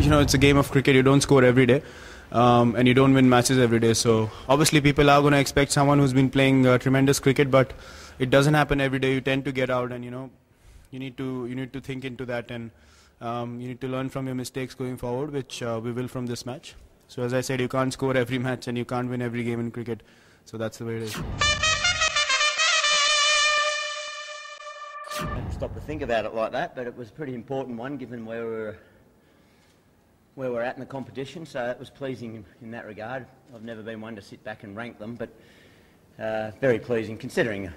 it's a game of cricket. You don't score every day, and you don't win matches every day. So obviously people are going to expect someone who's been playing tremendous cricket, but it doesn't happen every day. You tend to get out, and you need to think into that, and you need to learn from your mistakes going forward, which we will from this match. So as I said, you can't score every match, and you can't win every game in cricket. So that's the way it is. I didn't stop to think about it like that, but it was a pretty important one given where we're at in the competition, so it was pleasing in that regard. I've never been one to sit back and rank them, but very pleasing considering I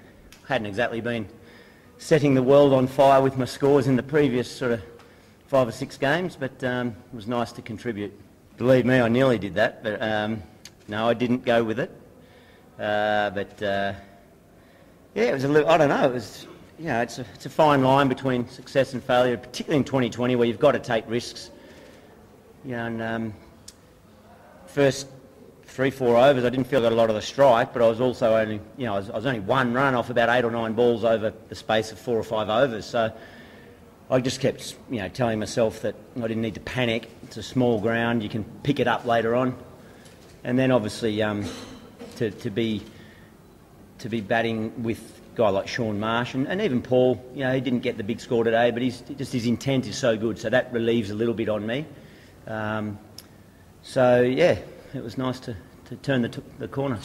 hadn't exactly been setting the world on fire with my scores in the previous sort of 5 or 6 games, but it was nice to contribute. Believe me, I nearly did that, but no, I didn't go with it. Yeah, it was a little, I don't know, it was, it's a fine line between success and failure, particularly in 2020 where you've got to take risks. And first 3-4 overs I didn't feel I got a lot of the strike, but I was also only, I was only 1 run off about 8 or 9 balls over the space of 4 or 5 overs. So I just kept, telling myself that I didn't need to panic. It's a small ground, you can pick it up later on. And then obviously to be batting with a guy like Shaun Marsh and even Paul, he didn't get the big score today, but his intent is so good, so that relieves a little bit on me. So yeah, it was nice to turn the corner.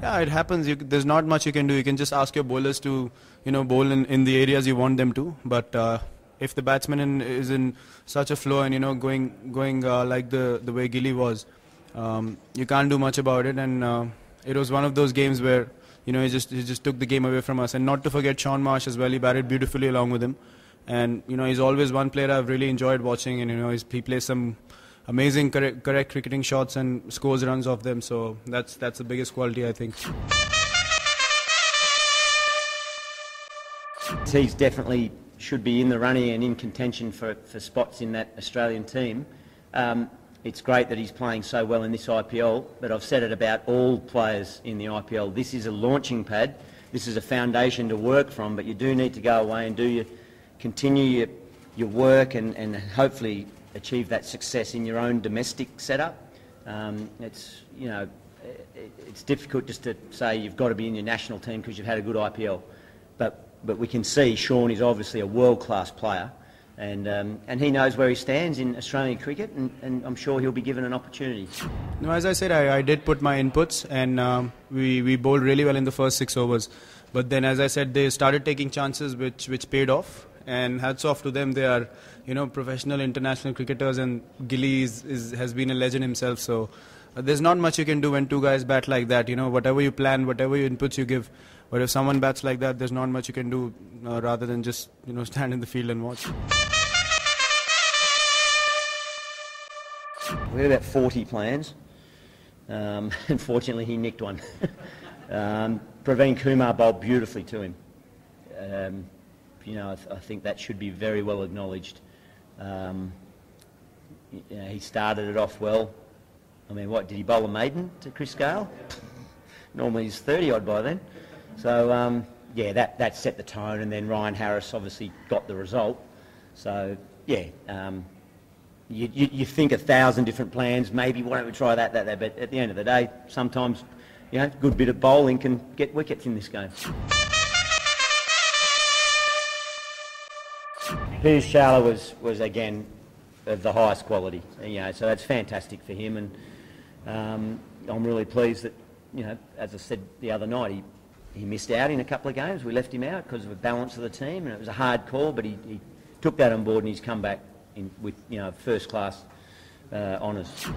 Yeah, it happens. There's not much you can do. You can just ask your bowlers to, bowl in the areas you want them to. But if the batsman is in such a flow and going like the way Gilly was, you can't do much about it. And it was one of those games where he just took the game away from us. And not to forget Shaun Marsh as well. He batted beautifully along with him. And he's always one player I've really enjoyed watching. And he plays some amazing correct cricketing shots and scores runs off them. So that's the biggest quality, I think. He's definitely should be in the running and in contention for spots in that Australian team. It's great that he's playing so well in this IPL, but I've said it about all players in the IPL. This is a launching pad. This is a foundation to work from, but you do need to go away and continue your work and hopefully achieve that success in your own domestic setup. It's difficult just to say you've got to be in your national team because you've had a good IPL, but we can see Shaun is obviously a world-class player, and he knows where he stands in Australian cricket, and I'm sure he'll be given an opportunity. No, as I said, I did put my inputs, and we bowled really well in the first 6 overs. But then, as I said, they started taking chances which paid off. And hats off to them. They are, professional international cricketers, and Gilly has been a legend himself. So there's not much you can do when 2 guys bat like that. Whatever you plan, whatever inputs you give. But if someone bats like that, there's not much you can do rather than just stand in the field and watch. We had about 40 plans. Unfortunately, he nicked one. Praveen Kumar bowled beautifully to him. I think that should be very well acknowledged. He started it off well. I mean, what, did he bowl a maiden to Chris Gale? Normally he's 30-odd by then. So, yeah, that set the tone, and then Ryan Harris obviously got the result. So, yeah, you think 1,000 different plans, maybe why don't we try that, but at the end of the day, sometimes, a good bit of bowling can get wickets in this game. Piyush Chawla was again of the highest quality, so that's fantastic for him, and I'm really pleased that, as I said the other night, he missed out in a couple of games. We left him out because of the balance of the team, and it was a hard call, but he took that on board and he's come back with first class honours.